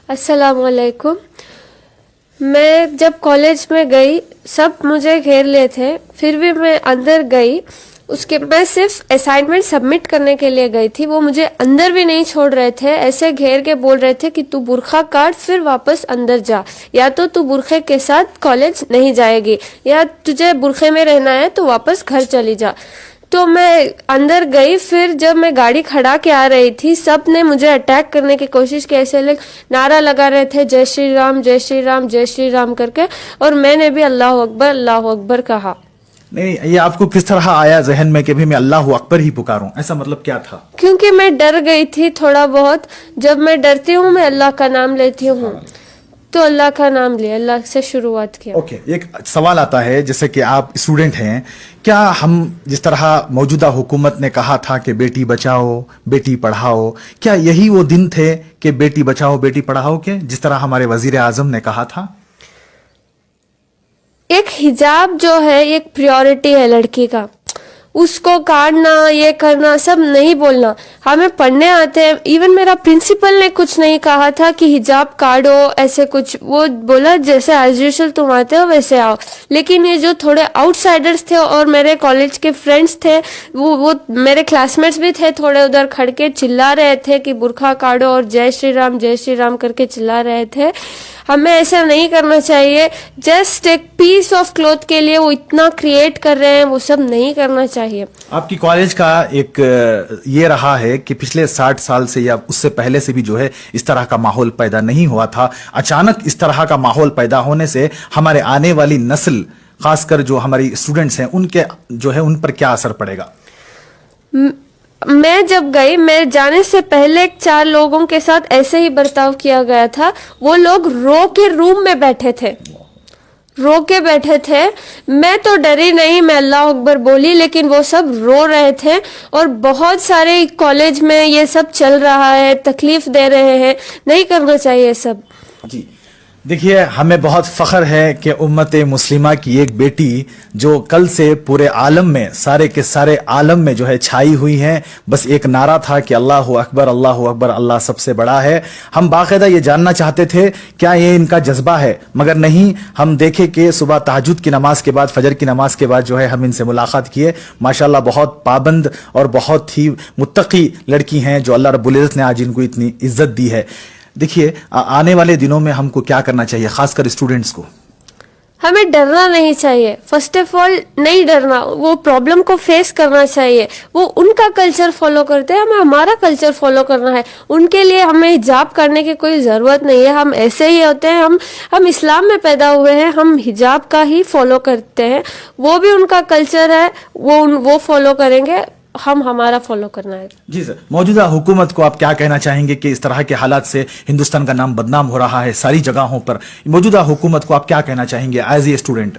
السلام علیکم. میں جب کالج میں گئی سب مجھے گھیر لیے تھے، پھر بھی میں اندر گئی. میں صرف اسائنمنٹ سبمٹ کرنے کے لیے گئی تھی. وہ مجھے اندر بھی نہیں چھوڑ رہے تھے، ایسے گھیر کے بول رہے تھے کہ تو برقع کاٹ پھر واپس اندر جا، یا تو برقعے کے ساتھ کالج نہیں جائے گی، یا تجھے برقعے میں رہنا ہے تو واپس گھر چلی جا. تو میں اندر گئی. پھر جب میں گاڑی کھڑا کے آ رہی تھی سب نے مجھے اٹیک کرنے کی کوشش کی. ایسے لوگ نعرہ لگا رہے تھے جے شری رام جے شری رام جے شری رام کر کے، اور میں نے بھی اللہ اکبر کہا. نہیں، یہ آپ کو کس طرح آیا ذہن میں کہ بھی میں اللہ اکبر ہی پکاروں؟ ایسا مطلب کیا تھا؟ کیونکہ میں ڈر گئی تھی تھوڑا بہت. جب میں ڈرتی ہوں میں اللہ کا نام لیتی ہوں، تو اللہ کا نام لیا، اللہ سے شروعات کیا. اوکے، ایک سوال آتا ہے، جیسے کہ آپ اسٹوڈنٹ ہیں، کیا ہم جس طرح موجودہ حکومت نے کہا تھا کہ بیٹی بچاؤ بیٹی پڑھاؤ، کیا یہی وہ دن تھے کہ بیٹی بچاؤ بیٹی پڑھاؤ کے جس طرح ہمارے وزیر اعظم نے کہا تھا؟ ایک حجاب جو ہے ایک پریورٹی ہے لڑکی کا، اس کو کاٹنا یہ کرنا سب نہیں بولنا. ہمیں پڑھنے آتے ہیں. ایون میرا پرنسپل نے کچھ نہیں کہا تھا کہ حجاب کاٹو ایسے کچھ. وہ بولا جیسے ایز یوزول تم آتے ہو ویسے آؤ. لیکن یہ جو تھوڑے آؤٹ سائڈرز تھے اور میرے کالج کے فرینڈس تھے، وہ میرے کلاس میٹس بھی تھے، تھوڑے ادھر کھڑ کے چلا رہے تھے کہ برقع کاٹو اور جے شری رام کر کے چلا رہے تھے. ہمیں ایسا نہیں کرنا چاہیے. جسٹ ایک پیس آف کلوتھ کے لیے وہ اتنا کریٹ کر رہے ہیں، وہ سب نہیں کرنا چاہیے. آپ کی کالج کا ایک یہ رہا ہے کہ پچھلے 60 سال سے یا اس سے پہلے سے بھی جو ہے اس طرح کا ماحول پیدا نہیں ہوا تھا. اچانک اس طرح کا ماحول پیدا ہونے سے ہمارے آنے والی نسل، خاص کر جو ہماری اسٹوڈنٹس ہیں، ان کے جو ہے ان پر کیا اثر پڑے گا؟ میں جب گئی، میں جانے سے پہلے 4 لوگوں کے ساتھ ایسے ہی برتاؤ کیا گیا تھا. وہ لوگ رو کے روم میں بیٹھے تھے، رو کے بیٹھے تھے. میں تو ڈری نہیں، میں اللہ اکبر بولی، لیکن وہ سب رو رہے تھے. اور بہت سارے کالج میں یہ سب چل رہا ہے، تکلیف دے رہے ہیں. نہیں کرنا چاہیے سب. جی دیکھیے، ہمیں بہت فخر ہے کہ امت مسلمہ کی ایک بیٹی جو کل سے پورے عالم میں، سارے کے سارے عالم میں جو ہے چھائی ہوئی ہیں. بس ایک نعرہ تھا کہ اللہ اکبر اللہ سب سے بڑا ہے. ہم باقاعدہ یہ جاننا چاہتے تھے کیا یہ ان کا جذبہ ہے، مگر نہیں. ہم دیکھے کہ صبح تہجد کی نماز کے بعد، فجر کی نماز کے بعد جو ہے ہم ان سے ملاقات کیے. ماشاءاللہ بہت پابند اور بہت ہی متقی لڑکی ہیں جو اللہ رب العزت نے آج ان کو اتنی عزت دی ہے. دیکھیے، آنے والے دنوں میں ہم کو کیا کرنا چاہیے، خاص کر اسٹوڈنٹس کو؟ ہمیں ڈرنا نہیں چاہیے. فرسٹ آف آل نہیں ڈرنا، وہ پرابلم کو فیس کرنا چاہیے. وہ ان کا کلچر فالو کرتے ہیں، ہمیں ہمارا کلچر فالو کرنا ہے. ان کے لیے ہمیں حجاب کرنے کی کوئی ضرورت نہیں ہے. ہم ایسے ہی ہوتے ہیں، ہم اسلام میں پیدا ہوئے ہیں، ہم حجاب کا ہی فالو کرتے ہیں. وہ بھی ان کا کلچر ہے، وہ فالو کریں گے، ہم ہمارا فالو کرنا ہے. جی سر، موجودہ حکومت کو آپ کیا کہنا چاہیں گے کہ اس طرح کے حالات سے ہندوستان کا نام بدنام ہو رہا ہے ساری جگہوں پر؟ موجودہ حکومت کو آپ کیا کہنا چاہیں گے ایز اے اسٹوڈنٹ؟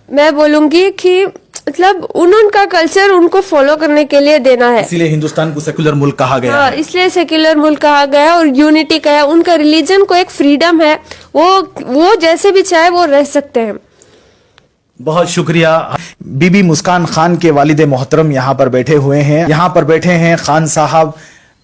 میں بولوں گی کہ مطلب ان کا کلچر ان کو فالو کرنے کے لیے دینا ہے. اسی لیے ہندوستان کو سیکولر ملک کہا گیا ہے. اس لیے سیکولر ملک کہا گیا اور یونٹی کا ہے. ان کا ریلیجن کو ایک فریڈم ہے، وہ جیسے بھی چاہے وہ رہ سکتے ہیں. بہت شکریہ. بی بی مسکان خان کے والد محترم یہاں پر بیٹھے ہوئے ہیں. یہاں پر بیٹھے ہیں خان صاحب.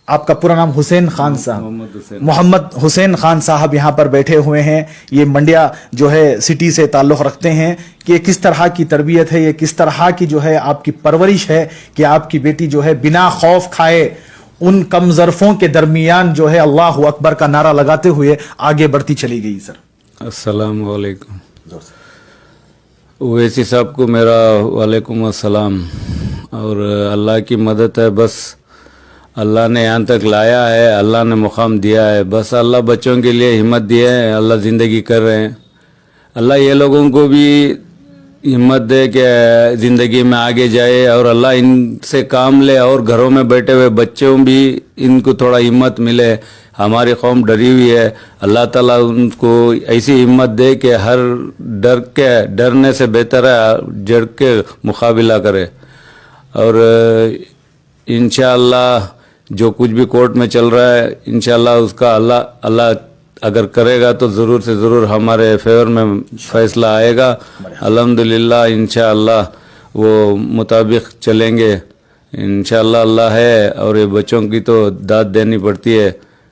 آپ کا پورا نام حسین خان صاحب؟ محمد حسین خان صاحب یہاں پر بیٹھے ہوئے ہیں. یہ منڈیا جو ہے سٹی سے تعلق رکھتے ہیں. کہ یہ کس طرح کی تربیت ہے، یہ کس طرح کی جو ہے آپ کی پرورش ہے کہ آپ کی بیٹی جو ہے بنا خوف کھائے ان کم ظرفوں کے درمیان جو ہے اللہ اکبر کا نعرہ لگاتے ہوئے آگے بڑھتی چلی گئی. سر السلام علیکم. اویسی صاحب کو میرا وعلیکم السلام. اور اللہ کی مدد ہے، بس اللہ نے یہاں تک لایا ہے، اللہ نے مقام دیا ہے. بس اللہ بچوں کے لیے ہمت دیا ہے، اللہ زندگی کر رہے ہیں. اللہ یہ لوگوں کو بھی ہمت دے کہ زندگی میں آگے جائے، اور اللہ ان سے کام لے، اور گھروں میں بیٹھے ہوئے بچوں بھی ان کو تھوڑا ہمت ملے. ہماری قوم ڈری ہوئی ہے، اللہ تعالیٰ ان کو ایسی ہمت دے کہ ہر ڈرنے سے بہتر ہے جڑ کے مقابلہ کرے. اور انشاءاللہ جو کچھ بھی کورٹ میں چل رہا ہے انشاءاللہ اس کا اللہ اگر کرے گا تو ضرور سے ضرور ہمارے فیور میں فیصلہ آئے گا. الحمدللہ انشاءاللہ وہ مطابق چلیں گے انشاءاللہ. اللہ ہے، اور یہ بچوں کی تو داد دینی پڑتی ہے.